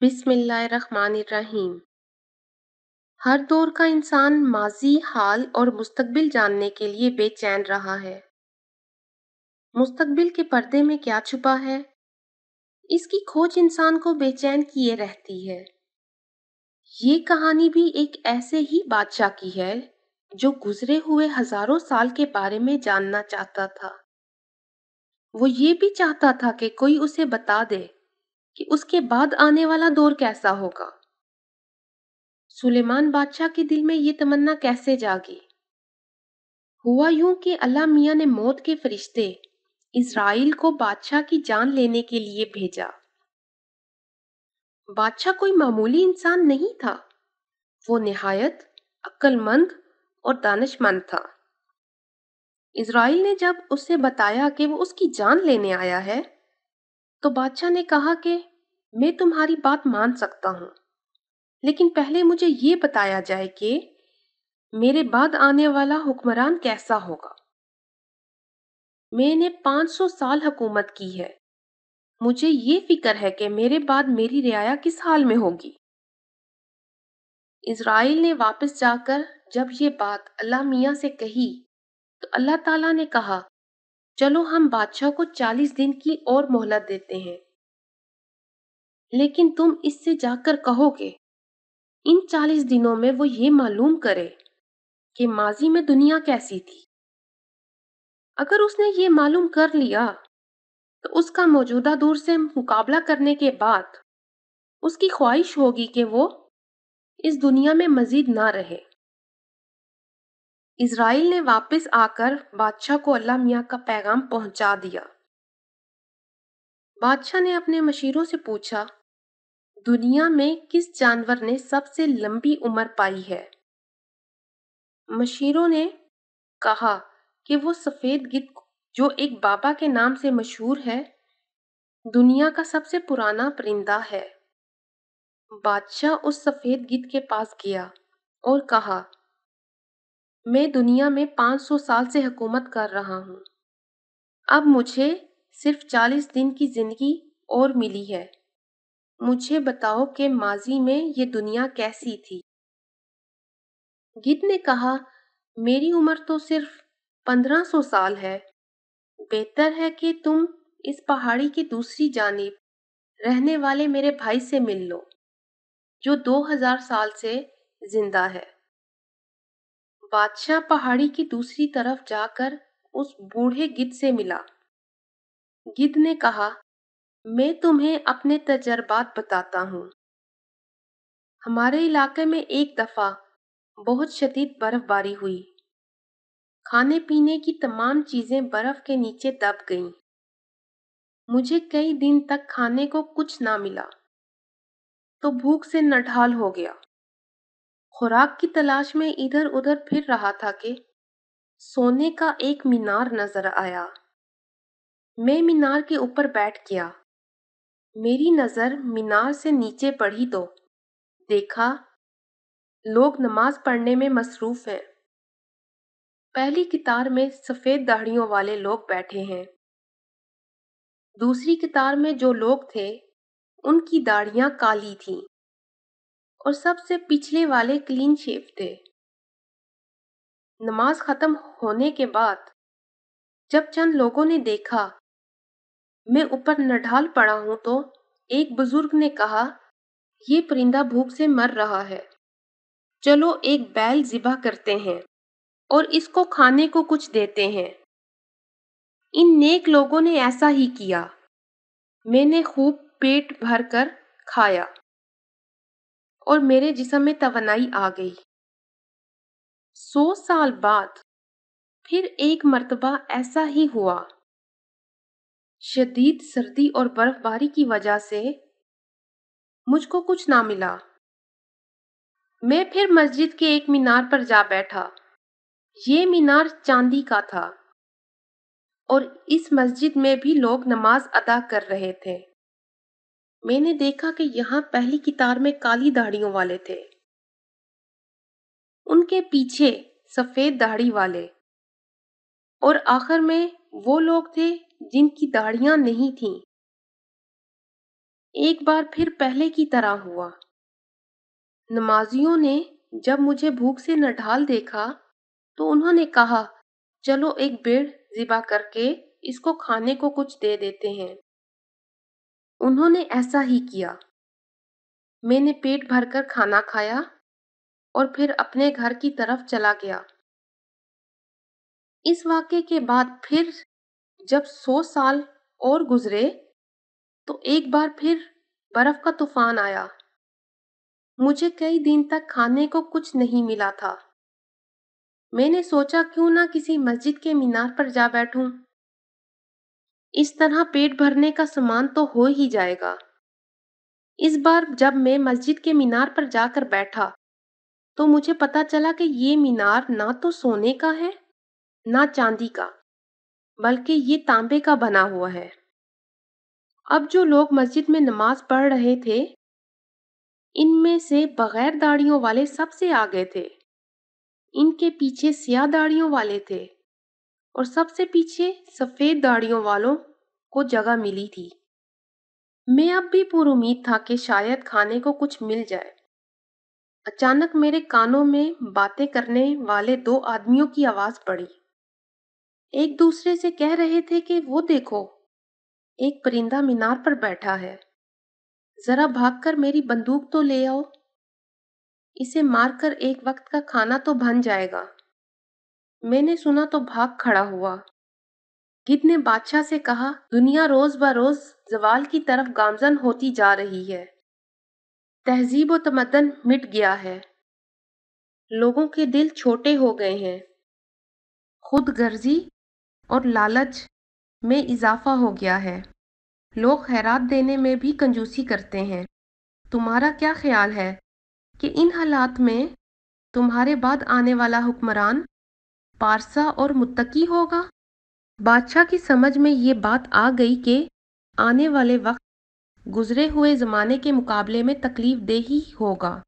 بسم اللہ الرحمن الرحیم۔ ہر دور کا انسان ماضی، حال اور مستقبل جاننے کے لیے بے چین رہا ہے۔ مستقبل کے پردے میں کیا چھپا ہے، اس کی کھوج انسان کو بے چین کیے رہتی ہے۔ یہ کہانی بھی ایک ایسے ہی بادشاہ کی ہے جو گزرے ہوئے ہزاروں سال کے بارے میں جاننا چاہتا تھا۔ وہ یہ بھی چاہتا تھا کہ کوئی اسے بتا دے کہ اس کے بعد آنے والا دور کیسا ہوگا۔ سلیمان بادشاہ کے دل میں یہ تمنا کیسے جاگی؟ ہوا یوں کہ اللہ میاں نے موت کے فرشتے اسرائیل کو بادشاہ کی جان لینے کے لیے بھیجا۔ بادشاہ کوئی معمولی انسان نہیں تھا، وہ نہایت عقل مند اور دانش مند تھا۔ اسرائیل نے جب اسے بتایا کہ وہ اس کی جان لینے آیا ہے تو بادشاہ نے کہا کہ میں تمہاری بات مان سکتا ہوں، لیکن پہلے مجھے یہ بتایا جائے کہ میرے بعد آنے والا حکمران کیسا ہوگا۔ میں نے 500 سال حکومت کی ہے، مجھے یہ فکر ہے کہ میرے بعد میری رعایا کس حال میں ہوگی۔ اسرائیل نے واپس جا کر جب یہ بات اللہ میاں سے کہی تو اللہ تعالیٰ نے کہا، چلو ہم بادشاہ کو 40 دن کی اور مہلت دیتے ہیں، لیکن تم اس سے جا کر کہو کہ ان 40 دنوں میں وہ یہ معلوم کرے کہ ماضی میں دنیا کیسی تھی۔ اگر اس نے یہ معلوم کر لیا تو اس کا موجودہ دور سے مقابلہ کرنے کے بعد اس کی خواہش ہوگی کہ وہ اس دنیا میں مزید نہ رہے۔ اسرائیل نے واپس آ کر بادشاہ کو اللہ میاں کا پیغام پہنچا دیا۔ بادشاہ نے اپنے مشیروں سے پوچھا، دنیا میں کس جانور نے سب سے لمبی عمر پائی ہے؟ مشیروں نے کہا کہ وہ سفید گدھ جو ایک بابا کے نام سے مشہور ہے، دنیا کا سب سے پرانا پرندہ ہے۔ بادشاہ اس سفید گدھ کے پاس گیا اور کہا، میں دنیا میں 500 سال سے حکومت کر رہا ہوں، اب مجھے صرف 40 دن کی زندگی اور ملی ہے، مجھے بتاؤ کہ ماضی میں یہ دنیا کیسی تھی۔ گدھ نے کہا، میری عمر تو صرف 1500 سال ہے، بہتر ہے کہ تم اس پہاڑی کی دوسری جانب رہنے والے میرے بھائی سے مل لو جو 2000 سال سے زندہ ہے۔ بادشاہ پہاڑی کی دوسری طرف جا کر اس بوڑھے گدھ سے ملا۔ گدھ نے کہا، میں تمہیں اپنے تجربات بتاتا ہوں۔ ہمارے علاقے میں ایک دفعہ بہت شدید برف باری ہوئی، کھانے پینے کی تمام چیزیں برف کے نیچے دب گئیں، مجھے کئی دن تک کھانے کو کچھ نہ ملا تو بھوک سے نڈھال ہو گیا۔ خوراک کی تلاش میں ادھر ادھر پھر رہا تھا کہ سونے کا ایک مینار نظر آیا۔ میں مینار کے اوپر بیٹھ گیا، میری نظر مینار سے نیچے پڑی تو دیکھا لوگ نماز پڑھنے میں مصروف ہیں۔ پہلی قطار میں سفید داڑھیوں والے لوگ بیٹھے ہیں، دوسری قطار میں جو لوگ تھے ان کی داڑھیاں کالی تھیں اور سب سے پچھلے والے کلین شیو تھے۔ نماز ختم ہونے کے بعد جب چند لوگوں نے دیکھا میں اوپر نڈھال پڑا ہوں تو ایک بزرگ نے کہا، یہ پرندہ بھوک سے مر رہا ہے، چلو ایک بیل ذبح کرتے ہیں اور اس کو کھانے کو کچھ دیتے ہیں۔ ان نیک لوگوں نے ایسا ہی کیا، میں نے خوب پیٹ بھر کر کھایا اور میرے جسم میں توانائی آ گئی۔ 100 سال بعد پھر ایک مرتبہ ایسا ہی ہوا، شدید سردی اور برف باری کی وجہ سے مجھ کو کچھ نہ ملا۔ میں پھر مسجد کے ایک مینار پر جا بیٹھا، یہ مینار چاندی کا تھا اور اس مسجد میں بھی لوگ نماز ادا کر رہے تھے۔ میں نے دیکھا کہ یہاں پہلی قطار میں کالی داڑھیوں والے تھے، ان کے پیچھے سفید داڑھی والے اور آخر میں وہ لوگ تھے جن کی داڑھیاں نہیں تھیں۔ ایک بار پھر پہلے کی طرح ہوا۔ نمازیوں نے جب مجھے بھوک سے نڈھال دیکھا تو انہوں نے کہا، چلو ایک بھیڑ ذبح کر کے اس کو کھانے کو کچھ دے دیتے ہیں۔ انہوں نے ایسا ہی کیا۔ میں نے پیٹ بھر کر کھانا کھایا اور پھر اپنے گھر کی طرف چلا گیا۔ اس واقعے کے بعد پھر جب 100 سال اور گزرے تو ایک بار پھر برف کا طوفان آیا۔ مجھے کئی دن تک کھانے کو کچھ نہیں ملا تھا۔ میں نے سوچا کیوں نہ کسی مسجد کے مینار پر جا بیٹھوں۔ اس طرح پیٹ بھرنے کا سامان تو ہو ہی جائے گا۔ اس بار جب میں مسجد کے مینار پر جا کر بیٹھا تو مجھے پتا چلا کہ یہ مینار نہ تو سونے کا ہے نہ چاندی کا، بلکہ یہ تانبے کا بنا ہوا ہے۔ اب جو لوگ مسجد میں نماز پڑھ رہے تھے ان میں سے بغیر داڑھیوں والے سب سے آگے تھے۔ ان کے پیچھے سیاہ داڑھیوں والے تھے اور سب سے پیچھے سفید داڑھیوں والوں کو جگہ ملی تھی۔ میں اب بھی پر امید تھا کہ شاید کھانے کو کچھ مل جائے۔ اچانک میرے کانوں میں باتیں کرنے والے 2 آدمیوں کی آواز پڑی۔ ایک دوسرے سے کہہ رہے تھے کہ وہ دیکھو، ایک پرندہ مینار پر بیٹھا ہے، ذرا بھاگ کر میری بندوق تو لے آؤ، اسے مار کر ایک وقت کا کھانا تو بن جائے گا۔ میں نے سنا تو بھاگ کھڑا ہوا۔ گدھ نے بادشاہ سے کہا، دنیا روز بروز زوال کی طرف گامزن ہوتی جا رہی ہے، تہذیب و تمدن مٹ گیا ہے، لوگوں کے دل چھوٹے ہو گئے ہیں، خود غرضی اور لالچ میں اضافہ ہو گیا ہے، لوگ خیرات دینے میں بھی کنجوسی کرتے ہیں۔ تمہارا کیا خیال ہے کہ ان حالات میں تمہارے بعد آنے والا حکمران پارسا اور متقی ہوگا؟ بادشاہ کی سمجھ میں یہ بات آ گئی کہ آنے والے وقت گزرے ہوئے زمانے کے مقابلے میں تکلیف دہ ہی ہوگا،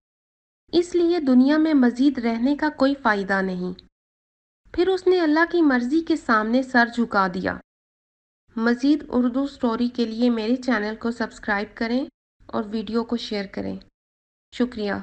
اس لیے دنیا میں مزید رہنے کا کوئی فائدہ نہیں۔ پھر اس نے اللہ کی مرضی کے سامنے سر جھکا دیا۔ مزید اردو سٹوری کے لیے میرے چینل کو سبسکرائب کریں اور ویڈیو کو شیئر کریں۔ شکریہ۔